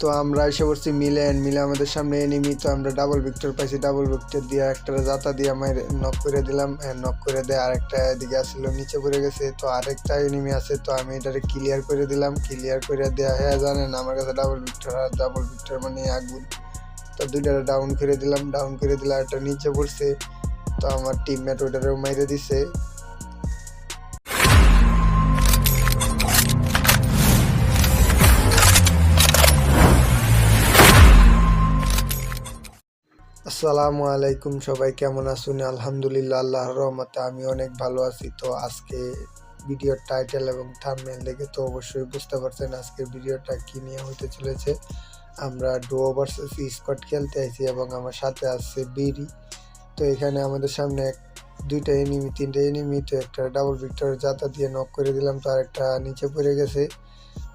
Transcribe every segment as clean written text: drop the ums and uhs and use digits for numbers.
তো আমরা এসে পড়ছি মিলে আমাদের সামনে এনিমি। তো আমরা ডাবল ভিক্টর পাইছি, ডাবল ভিক্টর দিয়ে একটা জাতা দিয়ে আমার নক করে দিলাম, নক করে দেয়। আরেকটা এদিকে আসছিল, নিচে পড়ে গেছে। তো আরেকটা এনিমি আছে, তো আমি এটারে ক্লিয়ার করে দিলাম, ক্লিয়ার করে দেওয়া। হ্যাঁ জানেন আমার কাছে ডাবল ভিক্টর, আর ডাবল ভিক্টর মানে আগুন। তো দুইটারে ডাউন করে দিলাম, ডাউন করে দিলে একটা নিচে পড়ছে। তো আমার টিমমেট ওইটারেও মাইরে দিছে। আসসালামু আলাইকুম, সবাই কেমন আছেন? আলহামদুলিল্লাহ, আল্লাহর রহমতে আমি অনেক ভালো আছি। তো আজকে ভিডিওর টাইটেল এবং থাম্বনেল দেখে তো অবশ্যই বুঝতে পারছেন আজকের ভিডিওটা কি নিয়ে হতে চলেছে। আমরা ডুও ভার্সেস স্কোয়াড খেলতে আইছি এবং আমার সাথে আছে বিডি। তো এখানে আমাদের সামনে দুইটা এনিমি, তিনটা এনিমি। তো একটা ডাবল ভিক্টর জাতা দিয়ে নক করে দিলাম, তো আরেকটা নিচে পড়ে গেছে।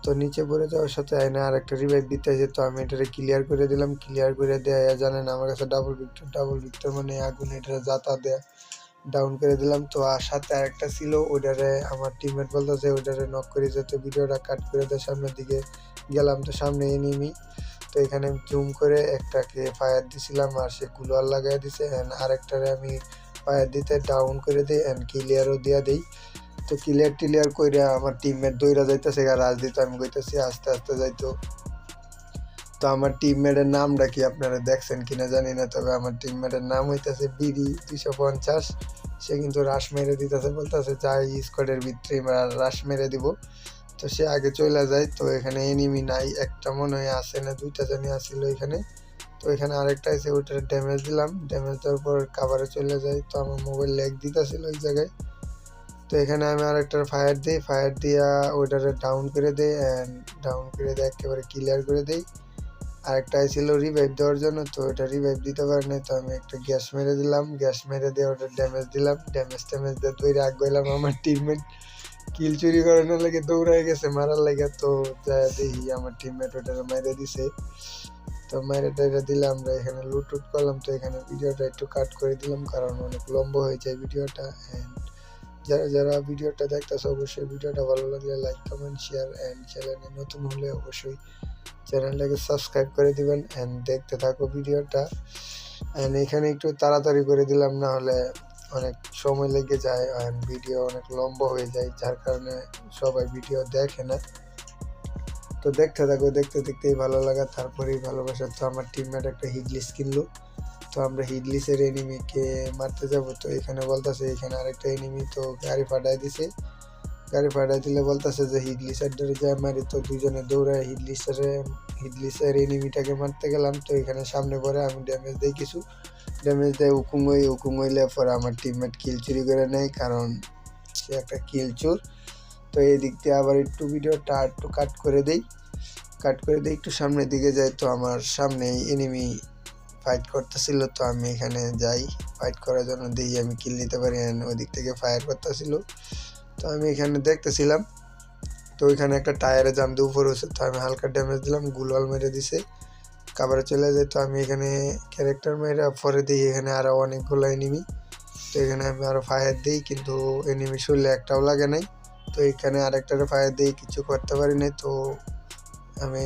তো নিচে পড়ে যাওয়ার সাথে আয়না আর একটা রিভাইভ দিতে আছে। তো আমি এটারে ক্লিয়ার করে দিলাম, ক্লিয়ার করে দেয়া। জানেন আমার কাছে ডাবল ভিক্টর মানে আগুন, এটারে জাতা দেয়া। ডাউন করে দিলাম। তো আর সাথে আরেকটা ছিল, ওইটারে আমার টিমমেট বলতেছে ওইটারে নক করে যেতে, ভিডিওটা কাট করে দেয়। সামনের দিকে গেলাম, তো সামনে এনিমি। তো এখানে জুম করে একটাকে ফায়ার দিছিলাম, আর সে গুলোয়াল লাগাই দিছে। অ্যান্ড আরেকটারে আমি ফায়ার দিতে ডাউন করে দিই অ্যান্ড ক্লিয়ারও দিয়া দিই। তো ক্লিয়ার কইরা আমার টিমমেট দৌড়া যাইতেছে, আর রাজদিত আমি কইতেছি আস্তে আস্তে যাইতো। তো আমার টিমমেটের নামটা কি আপনারা দেখছেন কিনা জানি না, তবে আমার টিমমেটের নাম হইতেছে বিডি 250। সে কিন্তু রাশ মেরে দিতেছে, বলতেছে যাই স্কোয়াডের ভিতরে রাশ মেরে দিব। তো সে আগে চলে যায়। তো এখানে এনিমি নাই, একটা মনে হয় আসে না, দুইটা জানি আসছিল এখানে। তো এখানে আরেকটা এসে ওইটার ড্যামেজ দিলাম, ড্যামেজ দেওয়ার পর কাভারে চলে যায়। তো আমার মোবাইল ল্যাগ দিতেছিল ওই জায়গায়। তো এখানে আমি আরেকটার ফায়ার দিই, ফায়ার দিয়া ওইটারে ডাউন করে দিই অ্যান্ড ডাউন করে দিয়ে একেবারে ক্লিয়ার করে দিই। আরেকটা ছিল রিভাইভ দেওয়ার জন্য, তো ওটা রিভাইভ দিতে পারে নাই। তো আমি একটা গ্যাস মেরে দিলাম, গ্যাস মেরে দিয়ে ওটা ড্যামেজ দিলাম, ড্যামেজ দিয়ে দৌড়ে আগ গেলাম। আমার টিমমেট কিল চুরি করানোর লাগে দৌড়ায় গেছে মারার লাগে। তো যা দেখি আমার টিমমেট ওটারে মেরে দিছে। তো মেরে টেরে দিলে আমরা এখানে লুট করলাম। তো এখানে ভিডিওটা একটু কাট করে দিলাম, কারণ অনেক লম্বা হয়ে যায় ভিডিওটা। অ্যান্ড যারা ভিডিওটা দেখতেছে অবশ্যই ভিডিওটা ভালো লাগলে লাইক, কমেন্ট, শেয়ার অ্যান্ড চ্যানেলে নতুন হলে অবশ্যই চ্যানেলটাকে সাবস্ক্রাইব করে দিবেন অ্যান্ড দেখতে থাকো ভিডিওটা। অ্যান্ড এখানে একটু তাড়াতাড়ি করে দিলাম, না হলে অনেক সময় লেগে যায় অ্যান্ড ভিডিও অনেক লম্বা হয়ে যায়, যার কারণে সবাই ভিডিও দেখে না। তো দেখতে থাকো, দেখতে দেখতেই ভালো লাগা, তারপরেই ভালোবাসা। তো আমার টিমমেট একটা হিডলিস কিনলো। তো আমরা হিডলিসের এনিমিকে মারতে যাব। তো এখানে বলতেছে এখানে আরেকটা এনিমি, তো গাড়ি ফাটাই দিছে। গাড়ি ফাটাই দিলে বলতেছে যে হিডলিসের ডরে যায় মারি। তো দুজনে দৌড়ায় হিডলিসের এনিমিটাকে মারতে গেলাম। তো এখানে সামনে পরে আমি ড্যামেজ দিই, কিছু ড্যামেজ দেয়। উকুং হইলে পরে আমার টিমমেট কিল চুরি করে নেয়, কারণ সে একটা কিল চোর। তো এই দিক দিয়ে আবার একটু ভিডিওটা একটু কাট করে দিই একটু সামনের দিকে যাই। তো আমার সামনে এনিমি ফাইট করতেছিল। তো আমি এখানে যাই ফাইট করার জন্য, দেখি আমি কিল নিতে পারি। ওই দিক থেকে ফায়ার করতেছিল, তো আমি এখানে দেখতেছিলাম। তো ওইখানে একটা টায়ারে জাম দিয়ে উপর হচ্ছে। তো আমি হালকা ড্যামেজ দিলাম, গুলওয়াল মেরে দিছে, কাভারে চলে যায়। তো আমি এখানে ক্যারেক্টার মেরে পরে দিই এখানে আরও অনেকগুলো এনিমি। তো এখানে আমি আরও ফায়ার দিই, কিন্তু এনিমি শুনলে একটাও লাগে নাই। তো এখানে আরেকটারে ফায়ার দিই, কিছু করতে পারি নাই। তো আমি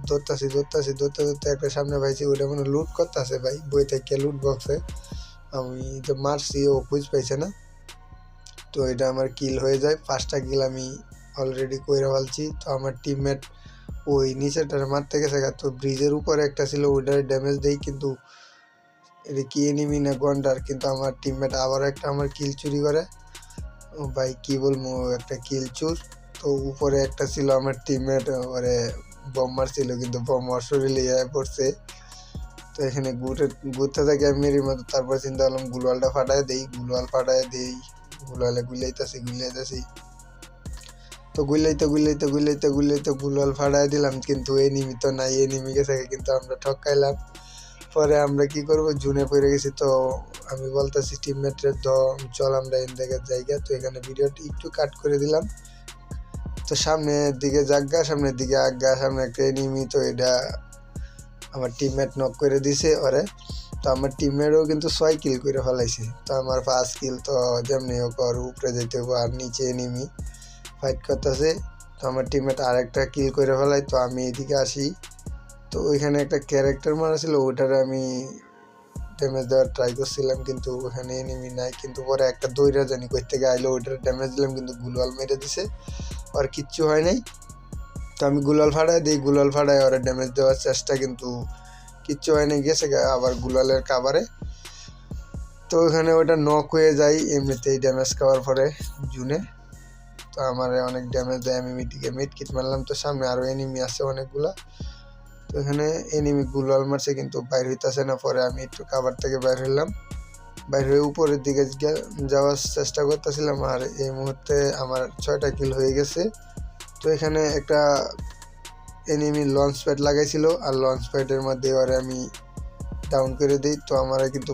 দৌড়তে একটা সামনে পাইছি, ওইটা মনে লুট করতেছে ভাই, বই থেকে লুট বক্সে। আমি তো মারছি, ও বুঝ পাইছে না। তো এটা আমার কিল হয়ে যায়, 5টা কিল আমি অলরেডি কইরা ফেলছি। তো আমার টিমমেট ওই নিচেটারে মারতে গেছে। তো ব্রিজের উপরে একটা ছিল, ওইটারে ড্যামেজ দেই, কিন্তু এটা কি এনিমি না গন্ডার, কিন্তু আমার টিমমেট আবার একটা আমার কিল চুরি করে। ও ভাই কি বলবো, একটা কিল চুর। তো উপরে একটা ছিল আমার টিমমেট, ওরে বম মারছিল, কিন্তু বম ওর শরীরে পড়ছে। তো এখানে ঘুরতে থাকি আমি মেরির মতো। তারপর চিন্তা করলাম গুলওয়াল ফাটাই দেই। গুলওয়ালে গুলাইতেছি। তো গুলাইতে গুলওয়াল ফাটাই দিলাম, কিন্তু এনিমি তো নাই, এনিমি গেছে, কিন্তু আমরা ঠকাইলাম। পরে আমরা কি করব, জুনে পড়ে গেছি। তো আমি বলতেছি টিমমেটের চল আমরা এন থেকে জায়গা। তো এখানে ভিডিওটি একটু কাট করে দিলাম। তো সামনের দিকে সামনের দিকে সামনে একটা এনিমি। তো এটা আমার টিমমেট নক করে দিছে ওরে। তো আমার টিমমেটও কিন্তু 6 কিল করে ফেলাইছে। তো আমার 5 কিল। তো যেমনি হোক ওর উপরে যেতে হবে, আর নিচে এনিমি ফাইট করতেছে। তো আমার টিমমেট আরেকটা কিল করে ফেলাই। তো আমি এদিকে আসি, তো ওইখানে একটা ক্যারেক্টার মারা ছিল, ওটারে আমি ড্যামেজ দেওয়ার ট্রাই করছিলাম, কিন্তু ওখানে এনিমি নাই। কিন্তু পরে একটা দইরা জানি কই থেকে আইলো, ওইটার ড্যামেজ দিলাম কিন্তু গুলাল মেরে দিছে, আর কিচ্ছু হয় নাই। তো আমি গুলাল ফাড়াই দিই, গুলাল ফাড়াই ওরা ড্যামেজ দেওয়ার চেষ্টা, কিন্তু কিচ্ছু হয় নাই, গেছে আবার গুলালের কাভারে। তো ওখানে ওটা নক হয়ে যায় এমনিতেই ড্যামেজ খাওয়ার পরে জুনে। তো আমার অনেক ড্যামেজ দেয়, আমি মিটিকে মিড কিট মারলাম। তো সামনে আরও এনিমি আছে অনেকগুলা। তো এখানে এনিমি গুলাল মারছে কিন্তু বাইর হইতেছে না। পরে আমি একটু কাভার থেকে বাইর হইলাম, বাইর হয়ে উপরের দিকে যাওয়ার চেষ্টা করতেছিলাম। আর এই মুহূর্তে আমার 6টা কিল হয়ে গেছে। তো এখানে একটা এনিমি লঞ্চ প্যাড লাগাইছিল, আর লঞ্চ প্যাডের মধ্যে ওরে আমি ডাউন করে দিই। তো আমার কিন্তু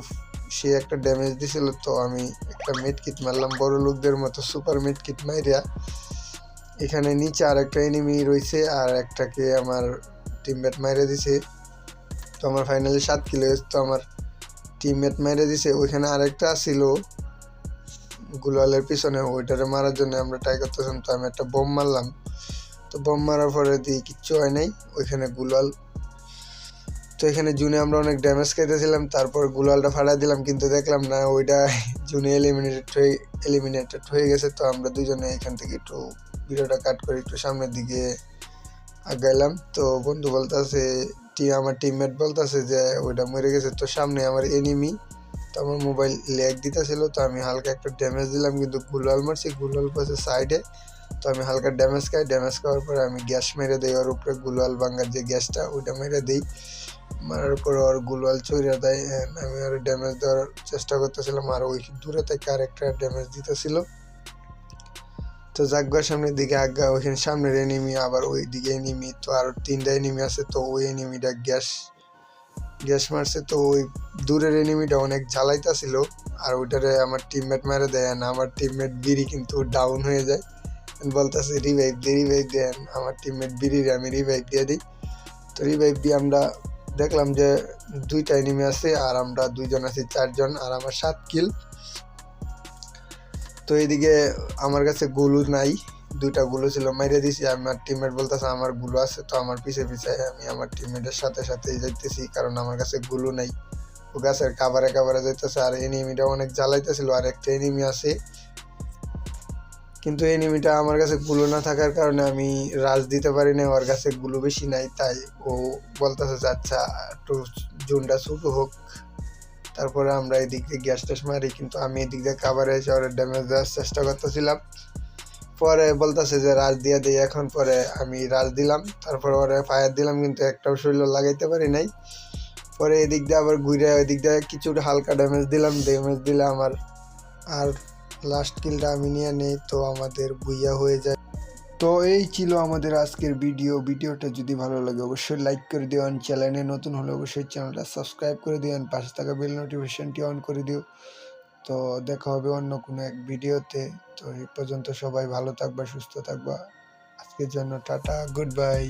সে একটা ড্যামেজ দিছিল। তো আমি একটা মিড কিট মারলাম বড় লোকদের মতো, সুপার মিড কিট মাইরিয়া। এখানে নিচে আর একটা এনিমি রয়েছে, আর একটাকে আমার টিমমেট মাইরে দিছে। তো আমার ফাইনালি 7 কিলো হয়েছে। তো আমার টিমমেট মাইরে দিছে। ওইখানে আরেকটা ছিল গুলালের পিছনে, ওইটারে মারার জন্য আমরা ট্রাই করতেছিলাম। তো আমি একটা বোম মারলাম। তো বোম মারার পরে দিয়ে কিচ্ছু হয় নাই, ওইখানে গুলাল। তো এখানে জুনে আমরা অনেক ড্যামেজ খাইতেছিলাম, তারপর গুলালটা ফাড়াই দিলাম, কিন্তু দেখলাম না ওইটা জুনে এলিমিনেটেড হয়ে গেছে। তো আমরা দুজনে এখান থেকে একটু ভিডিওটা কাট করে একটু সামনের দিকে আগাইলাম। তো বন্ধু বলতেছে, আমার টিমমেট বলতেছে যে ওইটা মরে গেছে। তো সামনে আমার এনিমি, তো আমার মোবাইল ল্যাগ দিতেছিল। তো আমি হালকা একটা ড্যামেজ দিলাম, কিন্তু গুলাল মারছি, গুলাল পাশে সাইডে। তো আমি হালকা ড্যামেজ খাওয়ার পরে আমি গ্যাস মেরে দিই ওর উপরে, গুলাল ভাঙ্গার যে গ্যাসটা ওইটা মেরে দিই। মারার পরে ওর গুলাল চইরা দেয়। আমি আর ড্যামেজ দেওয়ার চেষ্টা করতেছিলাম, আর ওই দূরে থেকে আরেকটা ড্যামেজ দিতেছিল। তো জাগবার সামনের দিকে আজ্ঞা, ওইখানে সামনের এনিমি, আবার ওই দিকে এনিমি। তো আর 3টা এনিমি আছে। তো ওই এনিমিটা গ্যাস মারছে। তো ওই দূরের এনিমিটা অনেক জ্বালাইতেছিল, আর ওইটারে আমার টিমমেট মেরে দেয়। আমার টিমমেট বিড়ি কিন্তু ডাউন হয়ে যায়, বলতেছে রিভাইভ দেন। আমার টিমমেট বিড়ির আমি রিভাইভ দিয়ে দিই। তো রিভাইভ দিয়ে আমরা দেখলাম যে 2টা এনিমি আছে, আর আমরা 2জন আছি 4জন, আর আমার 7 কিল। তো এইদিকে আমার কাছে গুলু নাই, 2টা গুলো ছিল, মাইরে দিছি। আমার টিমমেট বলতেছে আমার গুলো আছে। তো আমার পিছে আমি আমার টিমমেটের সাথেই যাইতেছি, কারণ আমার কাছে গুলো নাই। ও গাছের কাভারে যাইতেছে, আর এনিমিটা অনেক জ্বালাইতেছিল। আর একটা এনিমি আছে, কিন্তু এনিমিটা আমার কাছে গুলো না থাকার কারণে আমি রাজ দিতে পারি না, ওর কাছে গুলো বেশি নাই। তাই ও বলতেছে যে আচ্ছা একটু জোনটা ছোট হোক, তারপরে আমরা এদিক দিয়ে গ্যাস ট্যাস মারি। কিন্তু আমি এদিক দিয়ে কাভারে এসে ওর ড্যামেজ দেওয়ার চেষ্টা করতেছিলাম। পরে বলতেছে যে রাজ দিয়ে দিই এখন। পরে আমি রাজ দিলাম, তারপরে ওরে ফায়ার দিলাম, কিন্তু একটাও শরীর লাগাইতে পারি নাই। পরে এদিক দিয়ে আবার ঘুরে ওইদিক দিয়ে কিছুটা হালকা ড্যামেজ দিলে আমার আর লাস্ট কিলটা আমি নিয়ে নেই। তো আমাদের বুইয়া হয়ে যায়। তো এই ছিল আমাদের আজকের ভিডিওটা যদি ভালো লাগে অবশ্যই লাইক করে দিও, চ্যানেলে নতুন হলে অবশ্যই চ্যানেলটা সাবস্ক্রাইব করে দিও, পাশে থাকা বেল নোটিফিকেশনটি অন করে দিও। তো দেখা হবে অন্য কোনো এক ভিডিওতে। তো এই পর্যন্ত সবাই ভালো থাকবা, সুস্থ থাকবা। আজকের জন্য টাটা, গুড বাই।